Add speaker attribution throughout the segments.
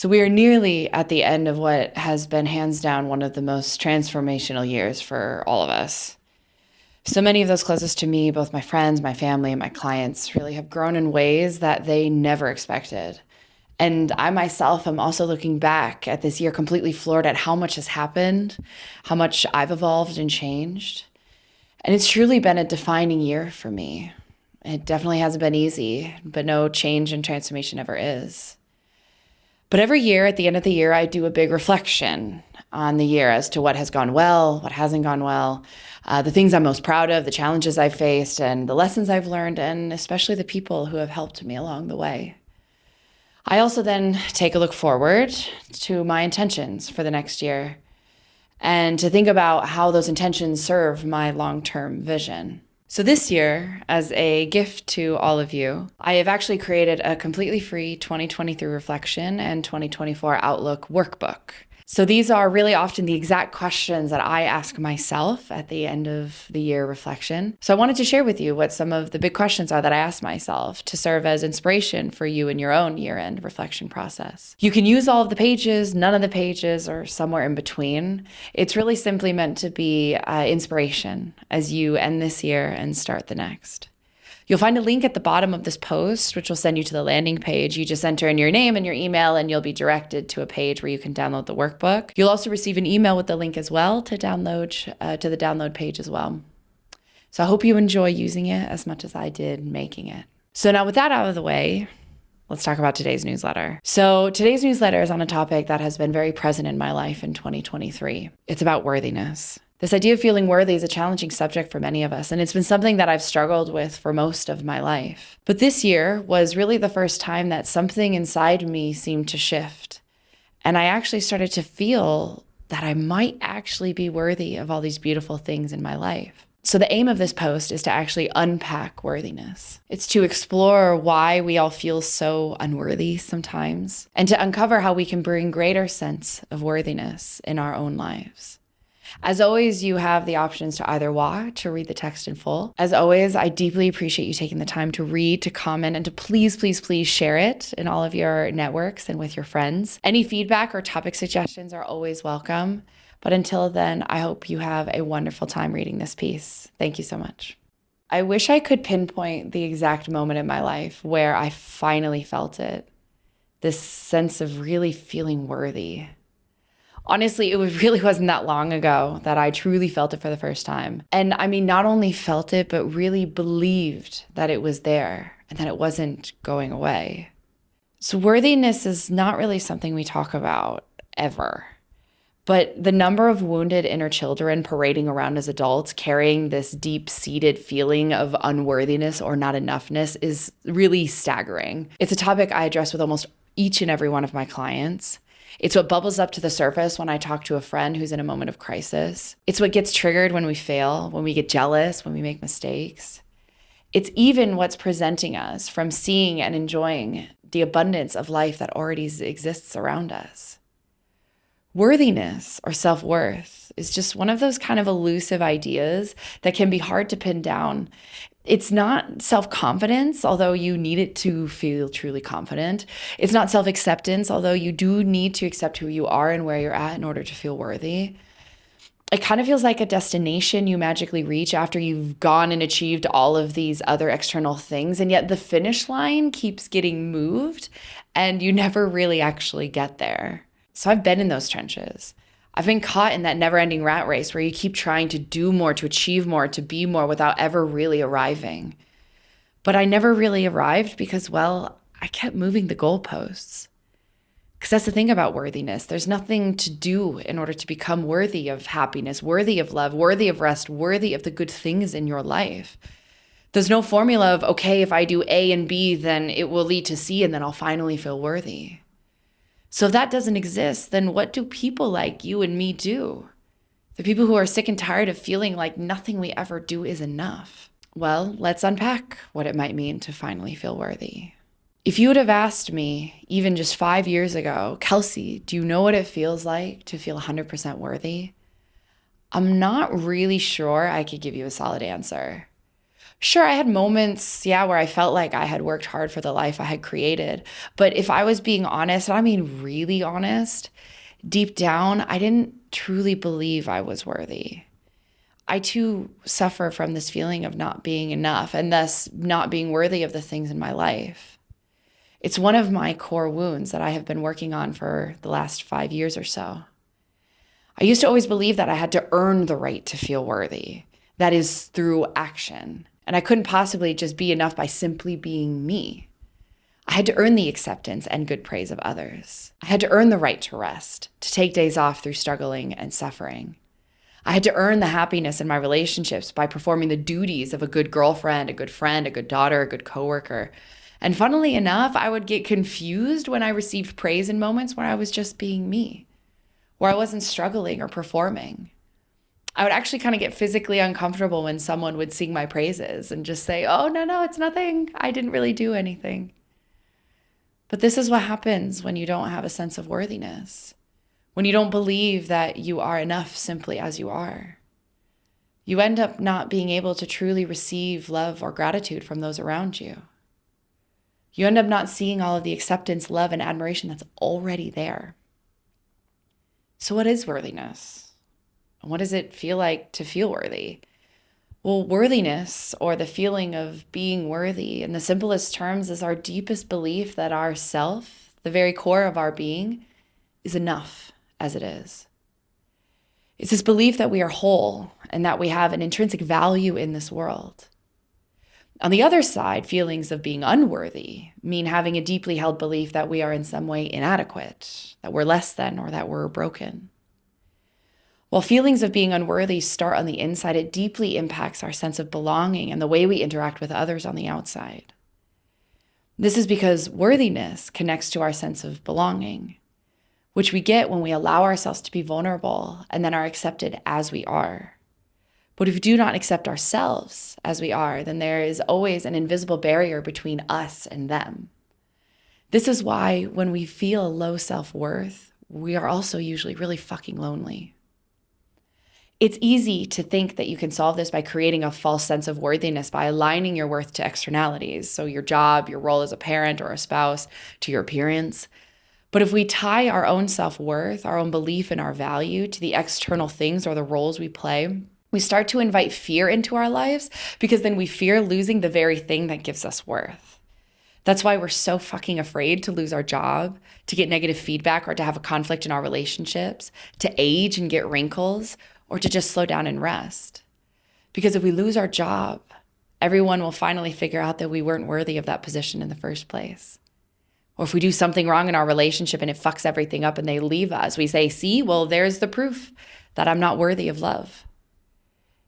Speaker 1: So we are nearly at the end of what has been hands down one of the most transformational years for all of us. So many of those closest to me, both my friends, my family, and my clients, really have grown in ways that they never expected. And I myself am also looking back at this year completely floored at how much has happened, how much I've evolved and changed. And it's truly been a defining year for me. It definitely hasn't been easy, but no change and transformation ever is. But every year, at the end of the year, I do a big reflection on the year as to what has gone well, what hasn't gone well, the things I'm most proud of, the challenges I've faced, and the lessons I've learned, and especially the people who have helped me along the way. I also then take a look forward to my intentions for the next year and to think about how those intentions serve my long-term vision. So this year, as a gift to all of you, I have actually created a completely free 2023 reflection and 2024 outlook workbook. So these are really often the exact questions that I ask myself at the end of the year reflection. So I wanted to share with you what some of the big questions are that I ask myself to serve as inspiration for you in your own year-end reflection process. You can use all of the pages, none of the pages, or somewhere in between. It's really simply meant to be inspiration as you end this year and start the next. You'll find a link at the bottom of this post, which will send you to the landing page. You just enter in your name and your email, and you'll be directed to a page where you can download the workbook. You'll also receive an email with the link as well to download to the download page as well. So I hope you enjoy using it as much as I did making it. So now with that out of the way, let's talk about today's newsletter. So today's newsletter is on a topic that has been very present in my life in 2023. It's about worthiness. This idea of feeling worthy is a challenging subject for many of us, and it's been something that I've struggled with for most of my life. But this year was really the first time that something inside me seemed to shift, and I actually started to feel that I might actually be worthy of all these beautiful things in my life. So the aim of this post is to actually unpack worthiness. It's to explore why we all feel so unworthy sometimes, and to uncover how we can bring greater sense of worthiness in our own lives. As always, you have the options to either watch or read the text in full. As always, I deeply appreciate you taking the time to read, to comment, and to please share it in all of your networks and with your friends. Any feedback or topic suggestions are always welcome. But until then, I hope you have a wonderful time reading this piece. Thank you so much. I wish I could pinpoint the exact moment in my life where I finally felt it. This sense of really feeling worthy. Honestly, it really wasn't that long ago that I truly felt it for the first time. And I mean, not only felt it, but really believed that it was there and that it wasn't going away. So worthiness is not really something we talk about ever. But the number of wounded inner children parading around as adults carrying this deep-seated feeling of unworthiness or not enoughness is really staggering. It's a topic I address with almost each and every one of my clients. It's what bubbles up to the surface when I talk to a friend who's in a moment of crisis. It's what gets triggered when we fail, when we get jealous, when we make mistakes. It's even what's preventing us from seeing and enjoying the abundance of life that already exists around us. Worthiness or self-worth is just one of those kind of elusive ideas that can be hard to pin down. It's not self-confidence, although you need it to feel truly confident. It's not self-acceptance, although you do need to accept who you are and where you're at in order to feel worthy. It kind of feels like a destination you magically reach after you've gone and achieved all of these other external things, and yet the finish line keeps getting moved and you never really actually get there. So I've been in those trenches. I've been caught in that never-ending rat race where you keep trying to do more, to achieve more, to be more without ever really arriving. But I never really arrived because, well, I kept moving the goalposts. Because that's the thing about worthiness. There's nothing to do in order to become worthy of happiness, worthy of love, worthy of rest, worthy of the good things in your life. There's no formula of, okay, if I do A and B, then it will lead to C and then I'll finally feel worthy. So if that doesn't exist, then what do people like you and me do? The people who are sick and tired of feeling like nothing we ever do is enough. Well, let's unpack what it might mean to finally feel worthy. If you would have asked me, even just 5 years ago, Kelsey, do you know what it feels like to feel 100% worthy? I'm not really sure I could give you a solid answer. Sure, I had moments, yeah, where I felt like I had worked hard for the life I had created. But if I was being honest, and I mean really honest, deep down, I didn't truly believe I was worthy. I too suffer from this feeling of not being enough and thus not being worthy of the things in my life. It's one of my core wounds that I have been working on for the last 5 years or so. I used to always believe that I had to earn the right to feel worthy. That is through action. And I couldn't possibly just be enough by simply being me. I had to earn the acceptance and good praise of others. I had to earn the right to rest, to take days off through struggling and suffering. I had to earn the happiness in my relationships by performing the duties of a good girlfriend, a good friend, a good daughter, a good coworker. And funnily enough, I would get confused when I received praise in moments where I was just being me, where I wasn't struggling or performing. I would actually kind of get physically uncomfortable when someone would sing my praises and just say, oh, no, it's nothing. I didn't really do anything. But this is what happens when you don't have a sense of worthiness, when you don't believe that you are enough simply as you are. You end up not being able to truly receive love or gratitude from those around you. You end up not seeing all of the acceptance, love, and admiration that's already there. So what is worthiness? And what does it feel like to feel worthy? Well, worthiness, or the feeling of being worthy, in the simplest terms, is our deepest belief that our self, the very core of our being, is enough as it is. It's this belief that we are whole and that we have an intrinsic value in this world. On the other side, feelings of being unworthy mean having a deeply held belief that we are in some way inadequate, that we're less than, or that we're broken. While feelings of being unworthy start on the inside, it deeply impacts our sense of belonging and the way we interact with others on the outside. This is because worthiness connects to our sense of belonging, which we get when we allow ourselves to be vulnerable and then are accepted as we are. But if we do not accept ourselves as we are, then there is always an invisible barrier between us and them. This is why when we feel low self-worth, we are also usually really fucking lonely. It's easy to think that you can solve this by creating a false sense of worthiness by aligning your worth to externalities. So your job, your role as a parent or a spouse, to your appearance. But if we tie our own self-worth, our own belief and our value to the external things or the roles we play, we start to invite fear into our lives because then we fear losing the very thing that gives us worth. That's why we're so fucking afraid to lose our job, to get negative feedback, or to have a conflict in our relationships, to age and get wrinkles, or to just slow down and rest. Because if we lose our job, everyone will finally figure out that we weren't worthy of that position in the first place. Or if we do something wrong in our relationship and it fucks everything up and they leave us, we say, see, well, there's the proof that I'm not worthy of love.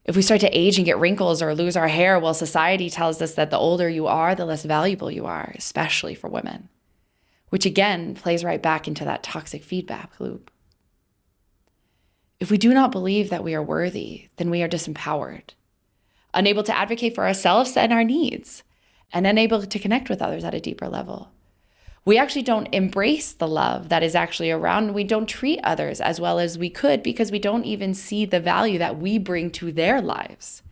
Speaker 1: If we start to age and get wrinkles or lose our hair, well, society tells us that the older you are, the less valuable you are, especially for women, which again plays right back into that toxic feedback loop. If we do not believe that we are worthy, then we are disempowered, unable to advocate for ourselves and our needs, and unable to connect with others at a deeper level. We actually don't embrace the love that is actually around. We don't treat others as well as we could because we don't even see the value that we bring to their lives.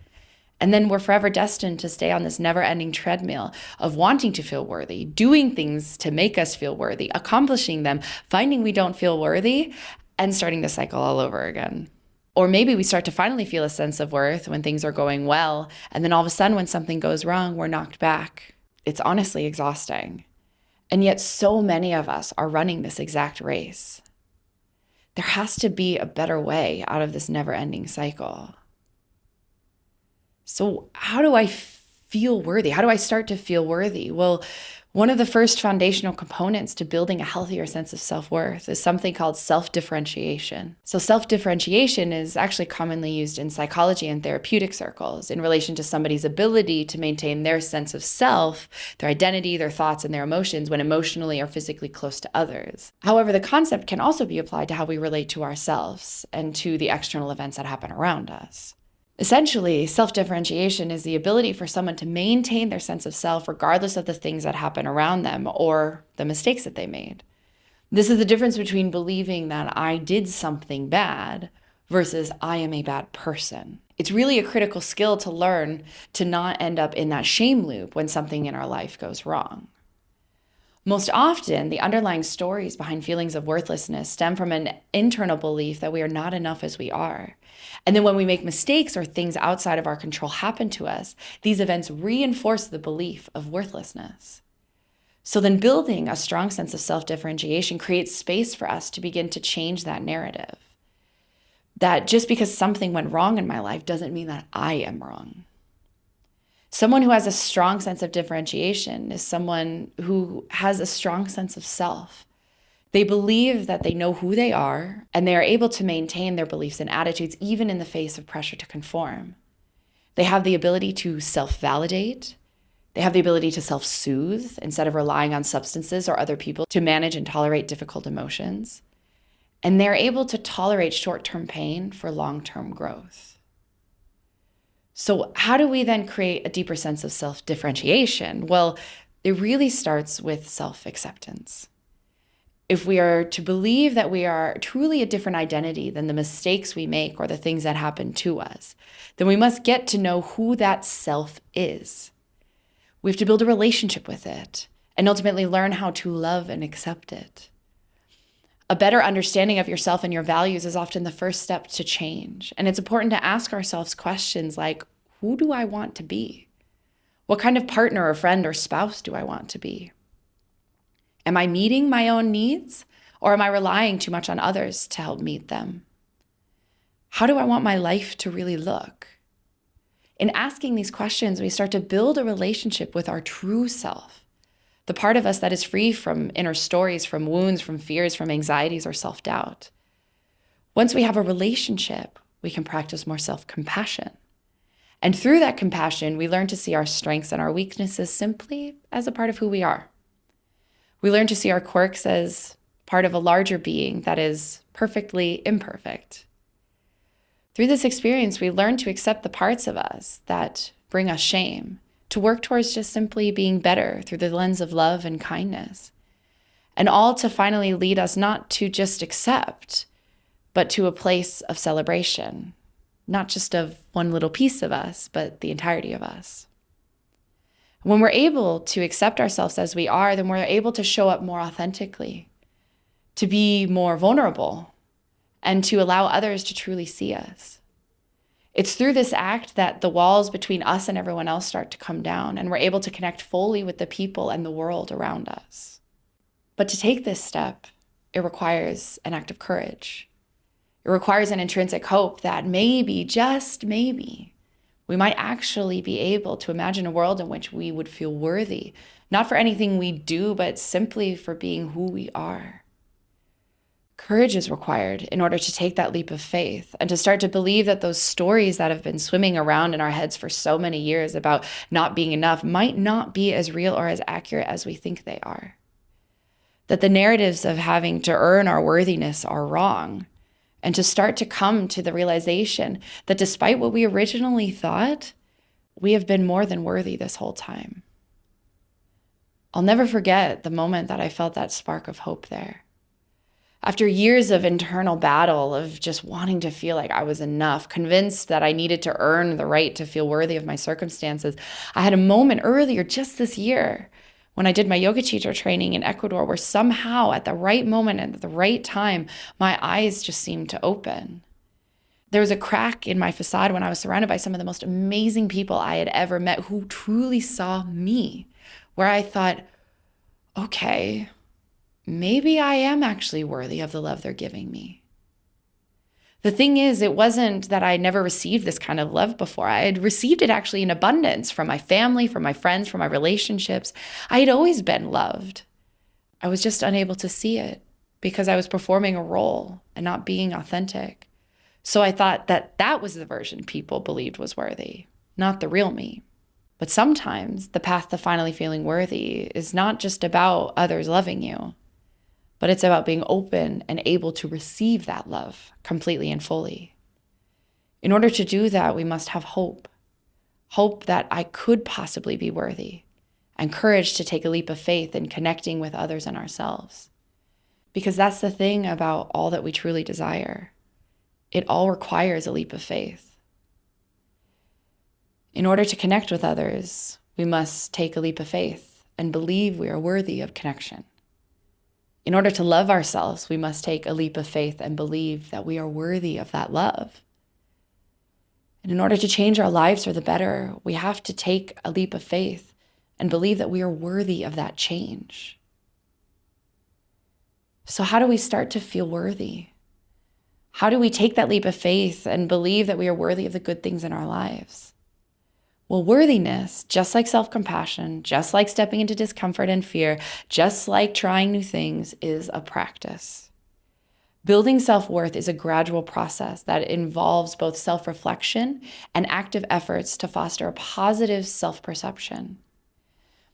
Speaker 1: And then we're forever destined to stay on this never-ending treadmill of wanting to feel worthy, doing things to make us feel worthy, accomplishing them, finding we don't feel worthy, and starting the cycle all over again. Or maybe we start to finally feel a sense of worth when things are going well, and then all of a sudden when something goes wrong, we're knocked back. It's honestly exhausting. And yet so many of us are running this exact race. There has to be a better way out of this never-ending cycle. So how do I feel worthy? How do I start to feel worthy? Well, one of the first foundational components to building a healthier sense of self-worth is something called self-differentiation. So self-differentiation is actually commonly used in psychology and therapeutic circles in relation to somebody's ability to maintain their sense of self, their identity, their thoughts, and their emotions when emotionally or physically close to others. However, the concept can also be applied to how we relate to ourselves and to the external events that happen around us. Essentially, self-differentiation is the ability for someone to maintain their sense of self regardless of the things that happen around them or the mistakes that they made. This is the difference between believing that I did something bad versus I am a bad person. It's really a critical skill to learn to not end up in that shame loop when something in our life goes wrong. Most often, the underlying stories behind feelings of worthlessness stem from an internal belief that we are not enough as we are. And then when we make mistakes or things outside of our control happen to us, these events reinforce the belief of worthlessness. So then building a strong sense of self-differentiation creates space for us to begin to change that narrative. That just because something went wrong in my life doesn't mean that I am wrong. Someone who has a strong sense of differentiation is someone who has a strong sense of self. They believe that they know who they are, and they are able to maintain their beliefs and attitudes even in the face of pressure to conform. They have the ability to self-validate. They have the ability to self-soothe instead of relying on substances or other people to manage and tolerate difficult emotions. And they're able to tolerate short-term pain for long-term growth. So how do we then create a deeper sense of self-differentiation? Well, it really starts with self-acceptance. If we are to believe that we are truly a different identity than the mistakes we make or the things that happen to us, then we must get to know who that self is. We have to build a relationship with it and ultimately learn how to love and accept it. A better understanding of yourself and your values is often the first step to change. And it's important to ask ourselves questions like, who do I want to be? What kind of partner or friend or spouse do I want to be? Am I meeting my own needs, or am I relying too much on others to help meet them? How do I want my life to really look? In asking these questions, we start to build a relationship with our true self. The part of us that is free from inner stories, from wounds, from fears, from anxieties, or self-doubt. Once we have a relationship, we can practice more self-compassion. And through that compassion, we learn to see our strengths and our weaknesses simply as a part of who we are. We learn to see our quirks as part of a larger being that is perfectly imperfect. Through this experience, we learn to accept the parts of us that bring us shame, to work towards just simply being better through the lens of love and kindness. And all to finally lead us not to just accept, but to a place of celebration, not just of one little piece of us, but the entirety of us. When we're able to accept ourselves as we are, then we're able to show up more authentically, to be more vulnerable, and to allow others to truly see us. It's through this act that the walls between us and everyone else start to come down, and we're able to connect fully with the people and the world around us. But to take this step, it requires an act of courage. It requires an intrinsic hope that maybe, just maybe, we might actually be able to imagine a world in which we would feel worthy, not for anything we do, but simply for being who we are. Courage is required in order to take that leap of faith and to start to believe that those stories that have been swimming around in our heads for so many years about not being enough might not be as real or as accurate as we think they are. That the narratives of having to earn our worthiness are wrong, and to start to come to the realization that despite what we originally thought, we have been more than worthy this whole time. I'll never forget the moment that I felt that spark of hope there. After years of internal battle, of just wanting to feel like I was enough, convinced that I needed to earn the right to feel worthy of my circumstances, I had a moment earlier just this year when I did my yoga teacher training in Ecuador where somehow at the right moment and at the right time, my eyes just seemed to open. There was a crack in my facade when I was surrounded by some of the most amazing people I had ever met who truly saw me, where I thought, okay, maybe I am actually worthy of the love they're giving me. The thing is, it wasn't that I never received this kind of love before. I had received it actually in abundance from my family, from my friends, from my relationships. I had always been loved. I was just unable to see it because I was performing a role and not being authentic. So I thought that that was the version people believed was worthy, not the real me. But sometimes the path to finally feeling worthy is not just about others loving you, but it's about being open and able to receive that love completely and fully. In order to do that, we must have hope. Hope that I could possibly be worthy, and courage to take a leap of faith in connecting with others and ourselves. Because that's the thing about all that we truly desire. It all requires a leap of faith. In order to connect with others, we must take a leap of faith and believe we are worthy of connection. In order to love ourselves, we must take a leap of faith and believe that we are worthy of that love. And in order to change our lives for the better, we have to take a leap of faith and believe that we are worthy of that change. So how do we start to feel worthy? How do we take that leap of faith and believe that we are worthy of the good things in our lives? Well, worthiness, just like self-compassion, just like stepping into discomfort and fear, just like trying new things, is a practice. Building self-worth is a gradual process that involves both self-reflection and active efforts to foster a positive self-perception.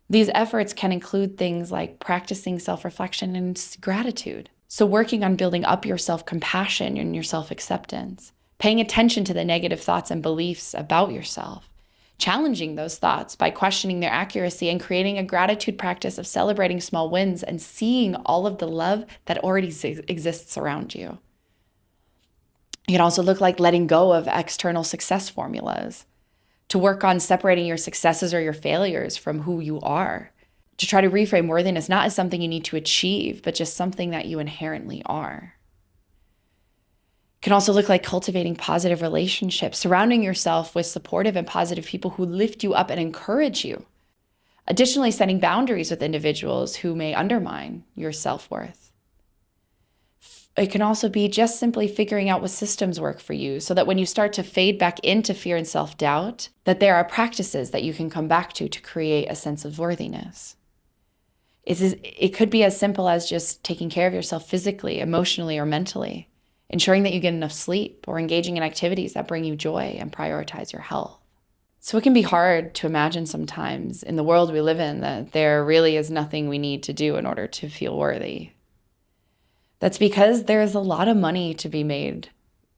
Speaker 1: These efforts can include things like practicing self-reflection and gratitude. So working on building up your self-compassion and your self-acceptance, paying attention to the negative thoughts and beliefs about yourself, challenging those thoughts by questioning their accuracy, and creating a gratitude practice of celebrating small wins and seeing all of the love that already exists around you. It can also look like letting go of external success formulas, to work on separating your successes or your failures from who you are, to try to reframe worthiness not as something you need to achieve, but just something that you inherently are. It can also look like cultivating positive relationships, surrounding yourself with supportive and positive people who lift you up and encourage you. Additionally, setting boundaries with individuals who may undermine your self-worth. It can also be just simply figuring out what systems work for you so that when you start to fade back into fear and self-doubt, that there are practices that you can come back to create a sense of worthiness. It could be as simple as just taking care of yourself physically, emotionally, or mentally, ensuring that you get enough sleep, or engaging in activities that bring you joy and prioritize your health. So it can be hard to imagine sometimes in the world we live in that there really is nothing we need to do in order to feel worthy. That's because there is a lot of money to be made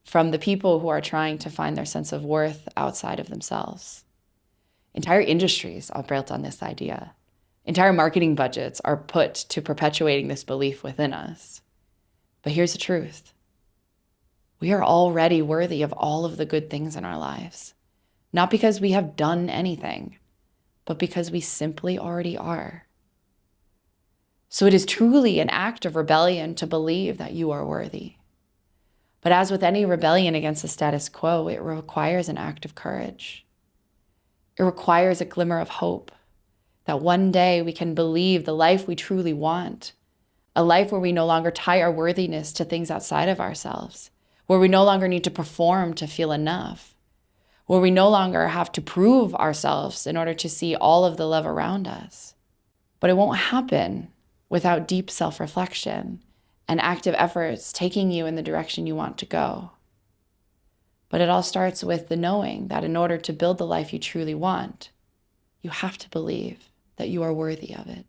Speaker 1: from the people who are trying to find their sense of worth outside of themselves. Entire industries are built on this idea. Entire marketing budgets are put to perpetuating this belief within us. But here's the truth. We are already worthy of all of the good things in our lives, not because we have done anything, but because we simply already are. So it is truly an act of rebellion to believe that you are worthy. But as with any rebellion against the status quo, it requires an act of courage. It requires a glimmer of hope that one day we can believe the life we truly want, a life where we no longer tie our worthiness to things outside of ourselves, where we no longer need to perform to feel enough, where we no longer have to prove ourselves in order to see all of the love around us. But it won't happen without deep self-reflection and active efforts taking you in the direction you want to go. But it all starts with the knowing that in order to build the life you truly want, you have to believe that you are worthy of it.